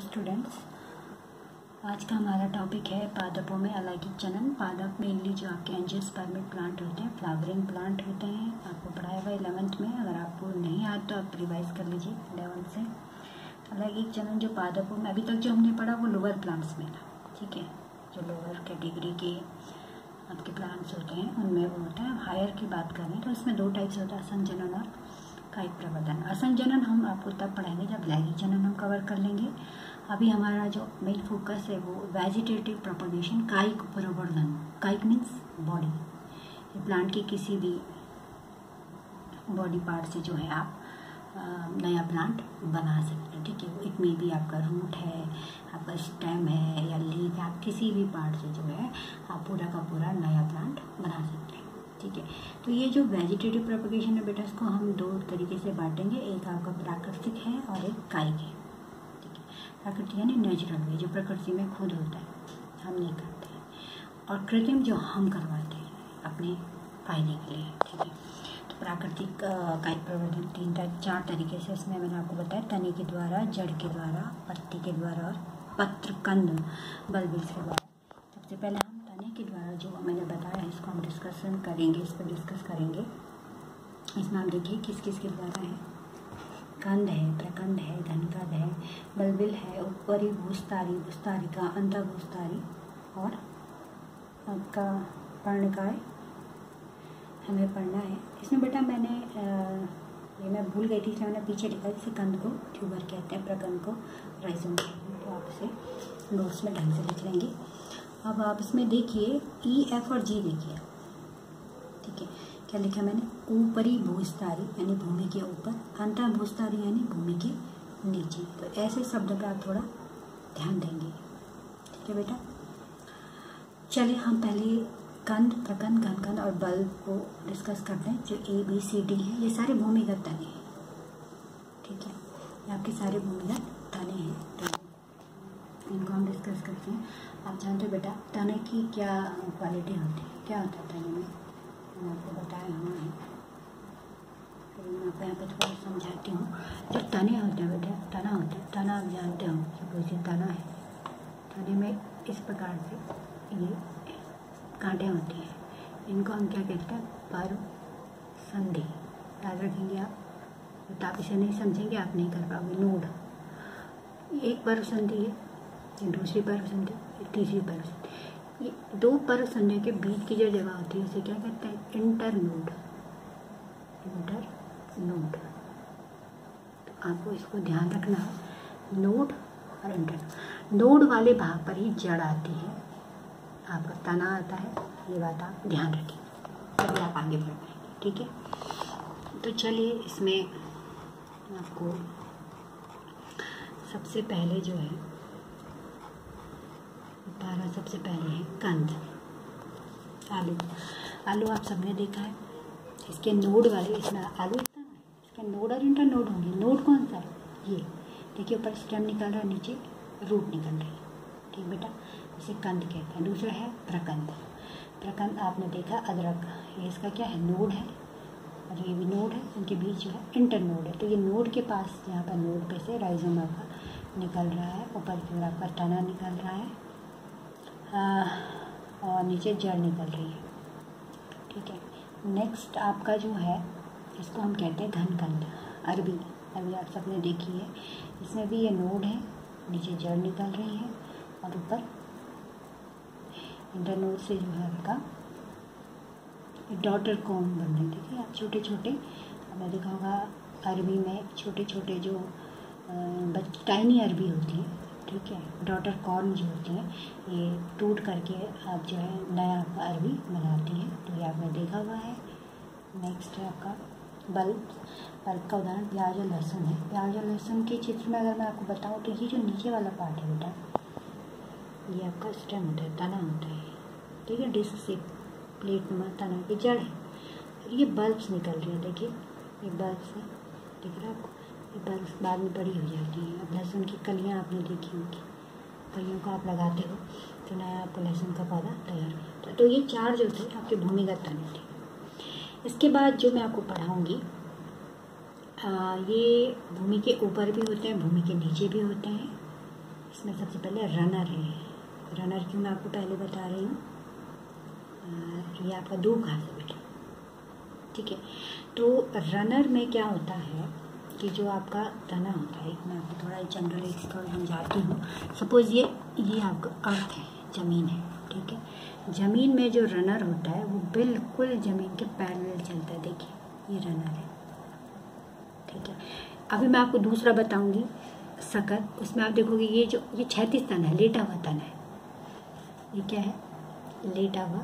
Students, आज का हमारा टॉपिक है पादपों में अलैंगिक जनन। पादप मेनली जो आपके एंजियोस्पर्मिक प्लांट होते हैं, फ्लावरिंग प्लांट होते हैं। आपको पढ़ाया हुआ 11th में, अगर आपको नहीं आता तो आप रिवाइज कर लीजिए 11th से। अलैंगिक जनन जो पादपों में अभी तक जो हमने पढ़ा वो लोअर प्लांट्स में था, ठीक है। जो लोअर कैटेगरी के आपके प्लांट्स होते हैं उनमें वो होता है। हायर की बात करें तो इसमें दो टाइप्स होता है, असंजनन और कायिक प्रवर्धन। असंजनन हम आपको तब पढ़ाएंगे जब लैंगिक जनन हम कवर कर लेंगे। अभी हमारा जो मेन फोकस है वो वेजिटेटिव प्रोपगेशन, कायिक प्रवर्धन। कायिक मीन्स बॉडी, ये प्लांट के किसी भी बॉडी पार्ट से जो है आप नया प्लांट बना सकते हैं, ठीक है। इट में भी आपका रूट है, आपका स्टेम है या लीफ, आप किसी भी पार्ट से जो है आप पूरा का पूरा नया प्लांट बना सकते हैं, ठीक है। तो ये जो वेजिटेटिव प्रोपगेशन है बेटा, इसको हम दो तरीके से बांटेंगे। एक आपका प्राकृतिक है और एक कायिक है, ठीक है। प्राकृतिक यानी नेचुरल वे, जो प्रकृति में खुद होता है, हम नहीं करते हैं। और कृत्रिम जो हम करवाते हैं अपने फायदे के लिए, ठीक है। तो प्राकृतिक कायिक प्रवर्धन चार तरीके से इसमें मैंने आपको बताया, तने के द्वारा, जड़ के द्वारा, पत्ती के द्वारा और पत्र कंद बल्बिल्स के द्वारा। सबसे पहले हम तने के द्वारा जो मैंने बताया है इसको हम डिस्कशन करेंगे, इस पर डिस्कस करेंगे। इसमें हम देखिए किस किस के द्वारा है। कंद है, प्रकंद है, घनकंद है, बल्बिल है, ऊपरी भूस्तारी, भूस्तारिका, अंतर्भूस्तारी और आपका पर्णकाय हमें पढ़ना है। इसमें बेटा मैंने ये मैं भूल गई थी, इसलिए मैंने पीछे लिखा। जैसे कंद को ट्यूबर कहते हैं, प्रकंद को राइजोम कहते हैं, तो आप इसे नोट्स में ढंग से लिख लेंगे। अब आप इसमें देखिए ई, एफ और जी देखिए, ठीक है। क्या लिखा मैंने? ऊपरी भूस्तारी यानी भूमि के ऊपर, अंतर भूस्तारी यानी भूमि के नीचे। तो ऐसे शब्दों पे आप थोड़ा ध्यान देंगे, ठीक है बेटा। चलिए हम पहले कंद, प्रकंद, घनकंद और बल्ब को डिस्कस करते हैं। जो ए, बी, सी, डी है, ये सारे भूमिगत तने हैं, ठीक है। ये आपके सारे भूमिगत तने हैं, तो इनको हम डिस्कस करते हैं। आप जानते हो बेटा तने की क्या क्वालिटी होती है, क्या होता है तने में, मैंने आपको बताया हुआ है, तो मैं आपको यहाँ पे थोड़ा समझाती हूँ। जो तने होते हैं बेटा, तना होता है, तना आप जानते हो, सपोज ये तना है, तने में इस प्रकार से ये कांटे होती हैं, इनको हम क्या कहते हैं? पर्व संधि। याद रखेंगे आप, तो आप इसे नहीं समझेंगे, आप नहीं कर पाओगे। नोड, एक पर्व संधि है, ये दूसरी पर्व संधि, ये तीसरी पर्व संधि। ये दो पर्व संधि के बीच की जो जगह होती है उसे क्या कहते हैं? इंटरनोड। इंटरनोड, तो आपको इसको ध्यान रखना है, नोड और इंटरनोड। नोड वाले भाग पर ही जड़ आती है, आपका तना आता है, ये बात आप ध्यान रखें, तभी आप आगे बढ़ पाएंगे, ठीक है। तो चलिए इसमें आपको सबसे पहले जो है सबसे पहले है कंद, आलू। आलू आप सबने देखा है, इसके नोड वाले, इसमें आलू इतना है, इसके नोड और इंटर नोड होंगे। नोड कौन सा है? ये देखिए, ऊपर स्टेम निकल रहा है, नीचे रूट निकल रही है, ठीक बेटा, इसे कंद कहते हैं। दूसरा है प्रकंद। प्रकंद आपने देखा अदरक, ये इसका क्या है? नोड है, और ये भी नोड है, इनके बीच जो है इंटर नोड है। तो ये नोड के पास यहाँ पर नोड पे से राइजोम आपका निकल रहा है, ऊपर की ओर आपका तना निकल रहा है, और नीचे जड़ निकल रही है, ठीक है। नेक्स्ट आपका जो है इसको हम कहते हैं घनकंद। अरबी, अभी आप सबने देखी है, इसमें भी ये नोड है, नीचे जड़ निकल रही है और ऊपर इंटरनोड से जो है आपका डॉटर कॉर्न बन रहे, ठीक है। आप छोटे छोटे, आपने देखा होगा अरबी में छोटे छोटे जो टाइनी अरबी होती है, ठीक है, डॉटर कॉर्न जो होती हैं, ये टूट करके आप जो है नया आपका अरबी बनाती हैं, तो ये आपने देखा हुआ है। नेक्स्ट है आपका बल्ब। बल्ब का उदाहरण प्याज और लहसुन है। प्याज और लहसुन के चित्र में अगर मैं आपको बताऊँ तो ये जो नीचे वाला पार्ट है बेटा, ये आपका स्टेम होता है, तना होता है, ठीक है। डिस्क से प्लेट में तना की जड़ है, और ये बल्ब्स निकल रही है, देखिए ये बल्ब्स है, दिख रहा है आपको? ये बल्ब्स बाद में बड़ी हो जाती हैं। अब लहसुन की कलियाँ आपने देखी होंगी, कलियों को आप लगाते हो तो नया आपको लहसुन का पौधा तैयार हो जाता है। तो ये चार जो थे आपके भूमिगत तने थे। इसके बाद जो मैं आपको पढ़ाऊँगी ये भूमि के ऊपर भी होते हैं, भूमि के नीचे भी होते हैं, इसमें सबसे पहले रनर है। रनर क्यों मैं आपको पहले बता रही हूँ, ये आपका 2 घास है बेटा, ठीक है। तो रनर में क्या होता है कि जो आपका तना होता है, मैं आपको थोड़ा जनरल इसको समझाती हूँ। सपोज़ ये आपका अर्थ है, ज़मीन है, ठीक है। ज़मीन में जो रनर होता है वो बिल्कुल ज़मीन के पैरेलल चलता है। देखिए ये रनर है, ठीक है। अभी मैं आपको दूसरा बताऊंगी सकर, उसमें आप देखोगे ये 36 तना है, लेटा हुआ तना है। ये क्या है? लेटा हुआ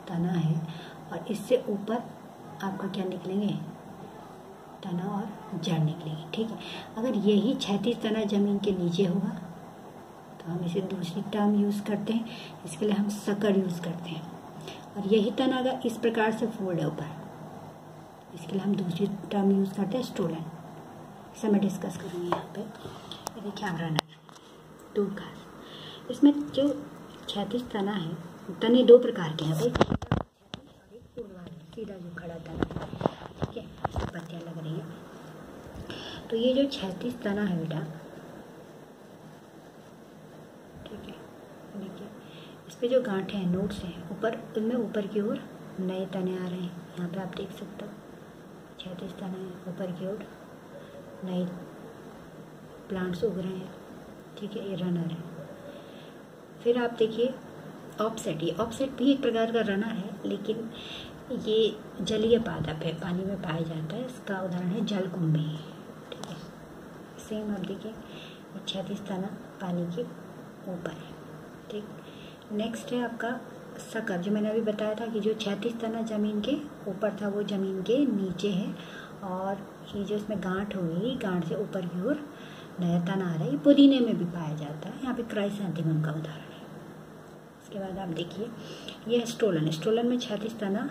तना है, और इससे ऊपर आपका क्या निकलेंगे? तना और जड़ निकलेगी, ठीक है। अगर यही 36 तना जमीन के नीचे होगा तो हम इसे दूसरी टर्म यूज़ करते हैं, इसके लिए हम सकर यूज़ करते हैं। और यही तना अगर इस प्रकार से फोल्ड है ऊपर, इसके लिए हम दूसरी टर्म यूज़ करते हैं स्टोलन। इसे मैं डिस्कस करूँगी यहाँ पे। ये देखिए आप रनर 2 घास, इसमें जो 36 तना है, तने 2 प्रकार के हैं भाई, एक पूर्वाधर सीधा जो खड़ा तना है, ठीक है, पत्तियाँ लग रही है। तो ये जो 36 तना है बेटा, ठीक है, देखिए इस पे जो गांठें हैं, नोट्स हैं ऊपर, उनमें ऊपर की ओर नए तने आ रहे हैं। यहाँ पे आप देख सकते हो 36 तने हैं, ऊपर की ओर नए प्लांट्स उग रहे हैं, ठीक है। ये रनर है। फिर आप देखिए ऑफसेट, ये ऑफसेट भी एक प्रकार का रनर है, लेकिन ये जलीय पादप है, पानी में पाया जाता है। इसका उदाहरण है जलकुंभी, ठीक है। सेम आप देखिए 36 तना पानी के ऊपर है, ठीक। नेक्स्ट है आपका सकर, जो मैंने अभी बताया था कि जो 36 तना जमीन के ऊपर था वो जमीन के नीचे है, और ये जो इसमें गांठ हुई, गांठ से ऊपर की ओर नया तना आ रहा है। ये पुदीने में भी पाया जाता है, यहाँ पे क्राइसैंथेमम का उदाहरण है। इसके बाद आप देखिए ये स्टोलन, स्टोलन में 36 तना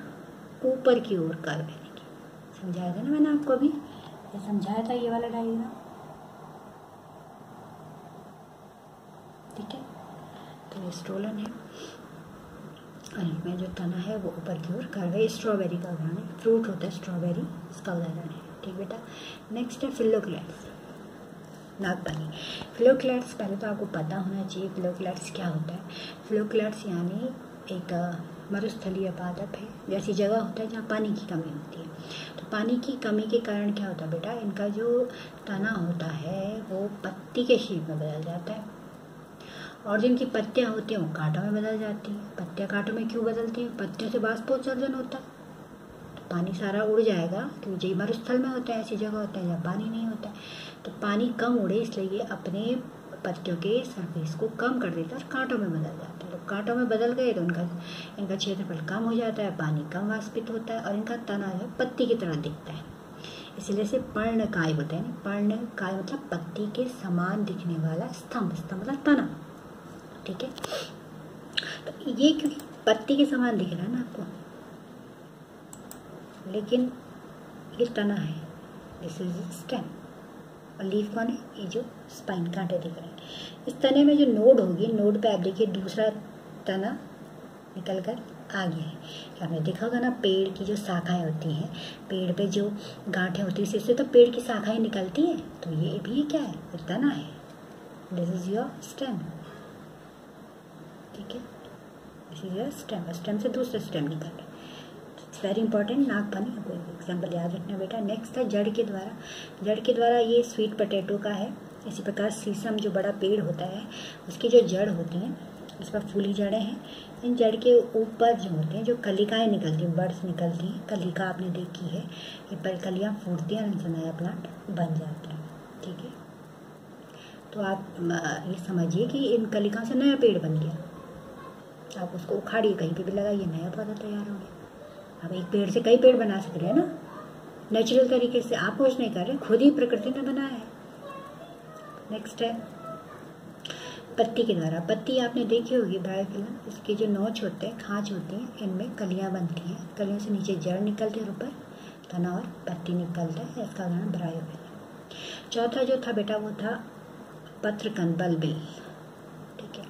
ऊपर की ओर कर्व है। देखिए समझाया था ना मैंने आपको, अभी ये समझाया था ये वाला डायग्राम, ठीक है। तो ये स्टोलन है, और इसमें जो तना है वो ऊपर की ओर कर्व है। स्ट्रॉबेरी का उदाहरण है, फ्रूट होता है स्ट्रॉबेरी, इसका उदाहरण है, ठीक बेटा। नेक्स्ट है फिलोक्लेट्स, नागपानी। फिलोक्लेट्स पहले तो आपको पता होना चाहिए फिलोक्लेट्स क्या होता है। फिलोक्लेट्स यानी एक मरुस्थलीय पादप है, जैसी जगह होता है जहाँ पानी की कमी होती है। तो पानी की कमी के कारण क्या होता है बेटा, इनका जो तना होता है वो पत्ती के शेप में बदल जाता है, और जिनकी पत्तियाँ होती हैं वो कांटों में बदल जाती हैं। पत्तियाँ कांटों में क्यों बदलती हैं? पत्तियों से बाष्पोत्सर्जन होता है, तो पानी सारा उड़ जाएगा, क्योंकि जो मरुस्थल में होता है, ऐसी जगह होता है जहाँ पानी नहीं होता है। तो पानी कम उड़े इसलिए ये अपने पत्तियों के सरफेस को कम कर देता है और कांटों में बदल जाता है। तो कांटों में बदल गए तो इनका क्षेत्रफल कम हो जाता है, पानी कम वाष्पित होता है, और इनका तना जो पत्ती की तरह दिखता है, इसलिए इसे पर्णकाय होते हैं। पर्णकाय मतलब पत्ती के समान दिखने वाला स्तंभ, स्तंभ मतलब तना, ठीक है। तो ये क्योंकि पत्ती के समान दिख रहा है ना आपको, लेकिन ये तना है, दिस इज स्टेम, और लीफ कौन है? ये जो स्पाइन, कांटे दिख रहे हैं। इस तने में जो नोड होगी, नोड पे आप देखिए दूसरा तना निकल कर आ गया है। आपने देखा होगा ना, पेड़ की जो शाखाएं होती हैं, पेड़ पे जो गांठें होती है, इससे तो पेड़ की शाखाएं निकलती हैं, तो ये भी क्या है? ये तना है, दिस इज योर स्टेम, ठीक है। This is your stem, stem से दूसरा स्टेम निकल रहा है। इट्स वेरी इंपॉर्टेंट, नागपानी, आपको एग्जाम्पल याद रखना बेटा। नेक्स्ट है जड़ के द्वारा। जड़ के द्वारा ये स्वीट पोटैटो का है। इसी प्रकार शीशम जो बड़ा पेड़ होता है, उसकी जो जड़ होती हैं, इस पर फूली जड़ें हैं। इन जड़ के ऊपर जो होते हैं, जो कलिकाएँ निकलती हैं, बर्ड्स निकलती हैं, कलिका आपने देखी है, ये पर कलियाँ फूटती हैं और इनसे नया प्लांट बन जाता है, ठीक है। तो आप ये समझिए कि इन कलिकाओं से नया पेड़ बन गया, आप उसको उखाड़िए, कहीं पे भी लगाइए, नया पौधा तैयार हो गया। आप एक पेड़ से कई पेड़ बना सकते हैं ना, नेचुरल तरीके से। आप कुछ नहीं कर रहे, खुद ही प्रकृति ने बनाया है। नेक्स्ट है पत्ती के द्वारा। पत्ती आपने देखी होगी, ब्रायोफिलम, इसके जो नोच होते हैं, खांच होती हैं, इनमें कलियां बनती हैं, कलियों से नीचे जड़ निकलती है और ऊपर तना और पत्ती निकलता है, इसका नाम ब्रायोफिलम। चौथा जो था बेटा वो था पत्रकंद, बल्बिल, ठीक है।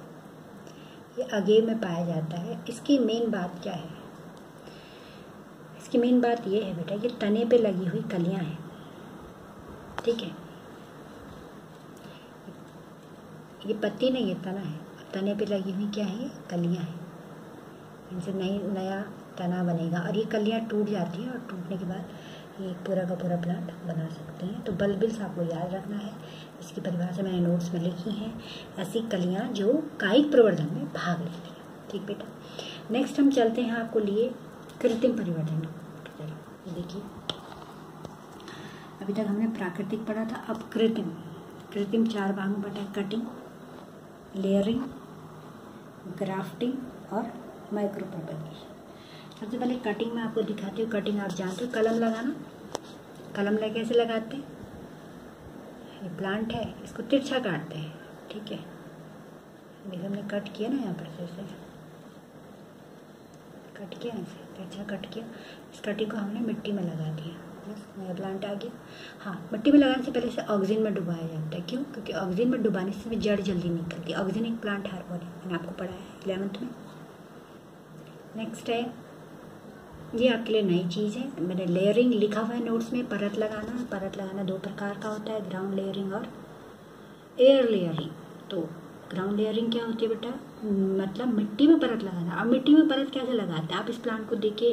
ये अगेव में पाया जाता है। इसकी मेन बात क्या है? इसकी मेन बात ये है बेटा, ये तने पे लगी हुई कलियां हैं, ठीक है। ये पत्ती नहीं है, तना है। तने पे लगी हुई क्या है, कलियाँ हैं। इनसे नया तना बनेगा और ये कलियाँ टूट जाती हैं और टूटने के बाद ये पूरा का पूरा प्लांट बना सकते हैं। तो बल्बिल्स आपको याद रखना है, इसकी परिभाषा मैंने नोट्स में लिखी है। ऐसी कलियाँ जो कायिक प्रवर्धन में भाग लेती हैं। ठीक बेटा, नेक्स्ट हम चलते हैं आपको लिए कृत्रिम परिवर्धन। चलो ये देखिए, अभी तक हमने प्राकृतिक पढ़ा था, अब कृत्रिम। कृत्रिम 4 भाग में बटा है, कटिंग, लेयरिंग, ग्राफ्टिंग और माइक्रो प्रोपगेशन। सबसे पहले कटिंग में आपको दिखाती हूँ। कटिंग आप जानते हो, कलम लगाना। कलम लगा कैसे लगाते हैं, ये प्लांट है, इसको तिरछा काटते हैं। ठीक है, देखिए हमने कट किया ना, यहाँ पर से कट किया, ऐसे तिरछा कट किया। इस कटिंग को हमने मिट्टी में लगा दिया, बस नया प्लांट आ गया। हाँ, मिट्टी में लगाने से पहले इसे ऑक्सीजन में डुबाया जाता है। क्यों? क्योंकि ऑक्सीजन में डुबाने से भी जड़ जल्दी निकलती है। ऑक्सीजन एक प्लांट हार्मोन है, मैंने आपको पढ़ाया है 11th में। नेक्स्ट है, ये आपके लिए नई चीज़ है, मैंने लेयरिंग लिखा हुआ है नोट्स में। परत लगाना। परत लगाना 2 प्रकार का होता है, ग्राउंड लेयरिंग और एयर लेयरिंग। तो ग्राउंड लेयरिंग क्या होती है बेटा, मतलब मिट्टी में परत लगाना। अब मिट्टी में परत कैसे लगाते हैं, आप इस प्लांट को देखिए,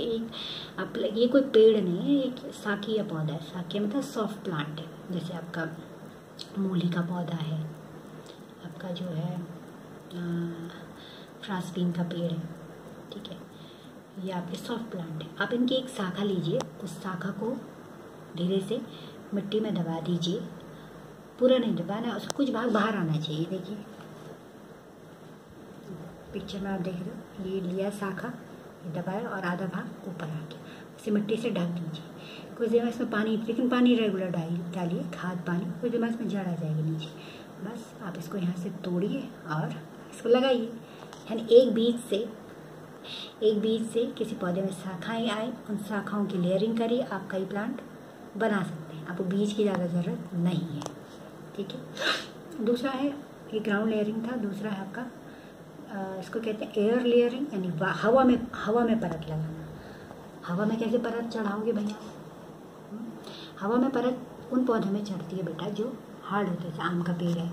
ये कोई पेड़ नहीं है, एक साखी या पौधा है। साखी मतलब सॉफ्ट प्लांट है, जैसे आपका मूली का पौधा है, आपका जो है फ्रांसबीन का पेड़ है। ठीक है, ये आपके सॉफ्ट प्लांट है। आप इनकी एक शाखा लीजिए, उस शाखा को धीरे से मिट्टी में दबा दीजिए। पूरा नहीं दबाना, उसका कुछ भाग बाहर आना चाहिए। देखिए पिक्चर में आप देख रहे हो, ये लिया शाखा, ये दबाया और आधा भाग ऊपर आ गया। इसे मिट्टी से ढक दीजिए। कुछ देर में इसमें पानी, लेकिन पानी रेगुलर डालिए, खाद पानी। कुछ देर में इसमें जड़ आ जाएगी नीचे। बस आप इसको यहाँ से तोड़िए और इसको लगाइए। यानी एक बीज से किसी पौधे में शाखाएं आए, उन शाखाओं की लेयरिंग करिए, आप कई प्लांट बना सकते हैं। आपको बीज की ज़्यादा ज़रूरत नहीं है। ठीक है, दूसरा है, ये ग्राउंड लेयरिंग था। दूसरा है आपका इसको कहते हैं एयर लेयरिंग, यानी हवा में परत लगाना। हवा में कैसे परत चढ़ाओगे भैया, हवा में परत उन पौधों में चढ़ती है बेटा जो हार्ड होते हैं। आम का पेड़ है,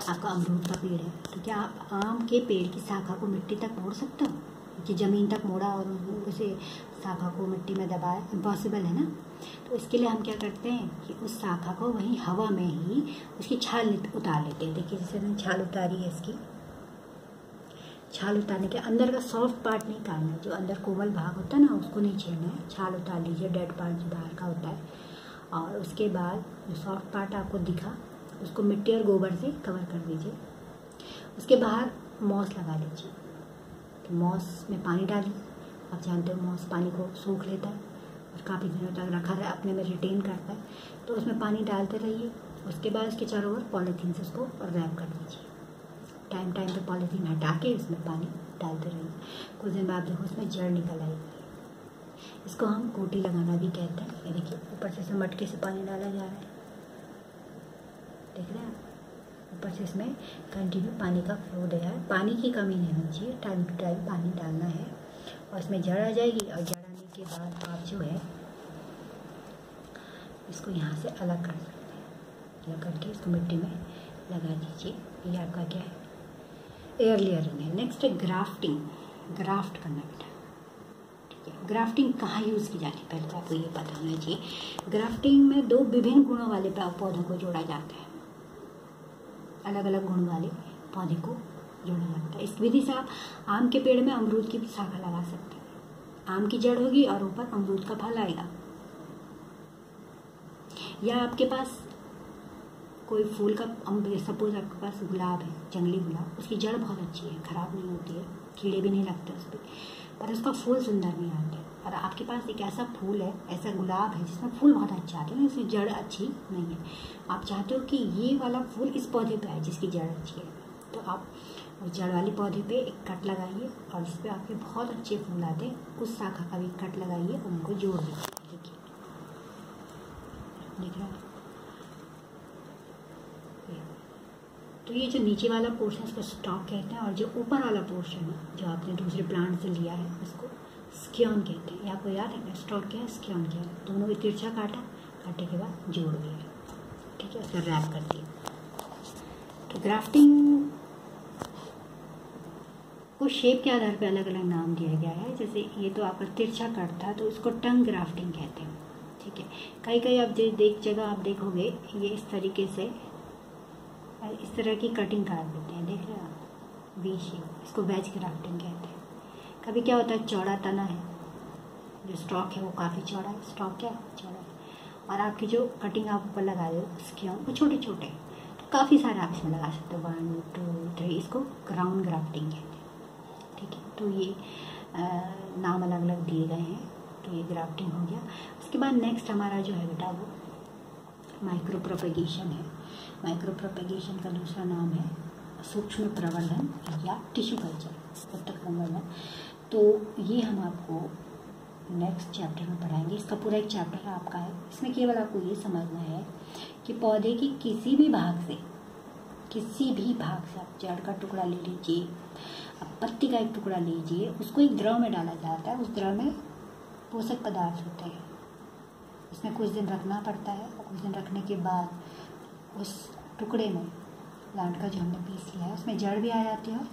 आपका अमरूद का पेड़ है, तो क्या आप आम के पेड़ की शाखा को मिट्टी तक मोड़ सकते हो कि ज़मीन तक मोड़ा और उसे शाखा को मिट्टी में दबाया? इम्पॉसिबल है ना। तो इसके लिए हम क्या करते हैं कि उस शाखा को वहीं हवा में ही उसकी छाल उतार लेते हैं। देखिए जैसे मैंने छाल उतारी है, इसकी छाल उतारने के अंदर का सॉफ्ट पार्ट नहीं काटना, जो अंदर कोमल भाग होता है ना, उसको नहीं छेड़ना है। छाल उतार लीजिए, डेड पार्ट जो बाहर का होता है। और उसके बाद जो सॉफ्ट पार्ट आपको दिखा, उसको मिट्टी और गोबर से कवर कर दीजिए। उसके बाहर मॉस लगा लीजिए। तो मॉस में पानी डालिए। आप जानते हो मॉस पानी को सूख लेता है और काफ़ी दिनों तक रखा रहे अपने में रिटेन करता है। तो उसमें पानी डालते रहिए। उसके बाद उसके चारों ओर पॉलीथीन से उसको रैप कर दीजिए। टाइम पे पॉलीथीन हटा के उसमें पानी डालते रहिए। कुछ दिन बाद देखो उसमें जड़ निकल आएगी। इसको हम कोटी लगाना भी कहते हैं। ये देखिए ऊपर से मटके से पानी डाला जा रहा है, देख रहे हैं आप। ऊपर से इसमें कंटिन्यू पानी का फ्लो दे रहा है। पानी की कमी नहीं होनी चाहिए, टाइम टू टाइम पानी डालना है। और इसमें जड़ आ जाएगी और जड़ आने के बाद आप जो है इसको यहाँ से अलग कर सकते हैं। अलग करके इसको मिट्टी में लगा दीजिए। ये आपका क्या है, एयर लेयरिंग है। नेक्स्ट है ग्राफ्टिंग। ग्राफ्ट करना बेटा, ठीक है। ग्राफ्टिंग कहाँ यूज़ की जाती है पहले तो आपको ये पता होना चाहिए। ग्राफ्टिंग में 2 विभिन्न गुणों वाले पौधों को जोड़ा जाता है। अलग अलग गुण वाले पौधे को जोड़ा जाता है। इस विधि से आप आम के पेड़ में अमरूद की भी शाखा लगा सकते हैं। आम की जड़ होगी और ऊपर अमरूद का फल आएगा। या आपके पास कोई फूल का, सपोज आपके पास गुलाब है, जंगली गुलाब, उसकी जड़ बहुत अच्छी है, खराब नहीं होती है, कीड़े भी नहीं लगते उस पर उसका फूल सुंदर नहीं आता है। और आपके पास एक ऐसा फूल है, ऐसा गुलाब है जिसमें फूल बहुत अच्छा आता है, उसकी जड़ अच्छी नहीं है। आप चाहते हो कि ये वाला फूल इस पौधे पे आए जिसकी जड़ अच्छी है, तो आप उस जड़ वाले पौधे पे एक कट लगाइए और जिस पे आपके बहुत अच्छे फूल आते हैं उस शाखा का भी कट लगाइए और उनको जोड़ दीजिए। देखिए देख रहे हैं। तो ये जो नीचे वाला पोर्शन इसको स्टॉक कहते हैं, और जो ऊपर वाला पोर्शन है जो आपने दूसरे प्लांट से लिया है उसको स्क्योन कहते हैं। आपको याद है स्टॉक क्या है, स्क्योन क्या है। दोनों को तिरछा काटा, काटने के बाद जोड़ दिया, ठीक है, उसका रैप कर दिया। तो ग्राफ्टिंग को शेप के आधार पर अलग अलग नाम दिया गया है। जैसे ये तो आपका तिरछा कट था तो इसको टंग ग्राफ्टिंग कहते हैं, ठीक है। कई आप जगह आप देखोगे ये इस तरीके से इस तरह की कटिंग काट देते हैं, देख रहे हैं आप, वी शेप, इसको वेज ग्राफ्टिंग कहते हैं। कभी क्या होता है, चौड़ा तना है, जो स्टॉक है वो काफ़ी चौड़ा है, स्टॉक क्या चौड़ा है, और आपकी जो कटिंग आप ऊपर लगा रहे हो उसके वो छोटे छोटे, तो काफ़ी सारे आप इसमें लगा सकते हो, 1 2 3, इसको क्राउन ग्राफ्टिंग कहते हैं, ठीक है। तो ये नाम अलग अलग दिए गए हैं, तो ये ग्राफ्टिंग हो गया। उसके बाद नेक्स्ट हमारा जो है बेटा वो माइक्रो प्रोपेगेशन है। माइक्रो प्रोपेगेशन का दूसरा नाम है सूक्ष्म प्रवर्धन या टिश्यू कल्चर, उत्तक संवर्धन। तो ये हम आपको नेक्स्ट चैप्टर में पढ़ाएंगे। इसका पूरा एक चैप्टर आपका है। इसमें केवल आपको ये समझना है कि पौधे की किसी भी भाग से आप जड़ का टुकड़ा ले लीजिए, अब पत्ती का एक टुकड़ा लीजिए, उसको एक द्रव में डाला जाता है। उस द्रव में पोषक पदार्थ होते हैं, इसमें कुछ दिन रखना पड़ता है, और कुछ दिन रखने के बाद उस टुकड़े में प्लांट का जो हमने पीस लिया है उसमें जड़ भी आ जाती है और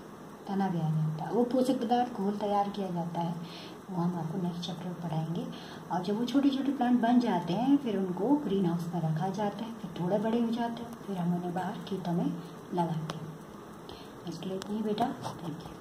तना भी आ जाता है। वो पोषक पदार्थ घोल तैयार किया जाता है, वो हम आपको नेक्स्ट चैप्टर में पढ़ाएंगे। और जब वो छोटे छोटे प्लांट बन जाते हैं फिर उनको ग्रीन हाउस में रखा जाता है, फिर थोड़े बड़े हो जाते हैं, फिर हम उन्हें बाहर खेतों में लगाते हैं। इसके लिए इतनी बेटा, थैंक यू।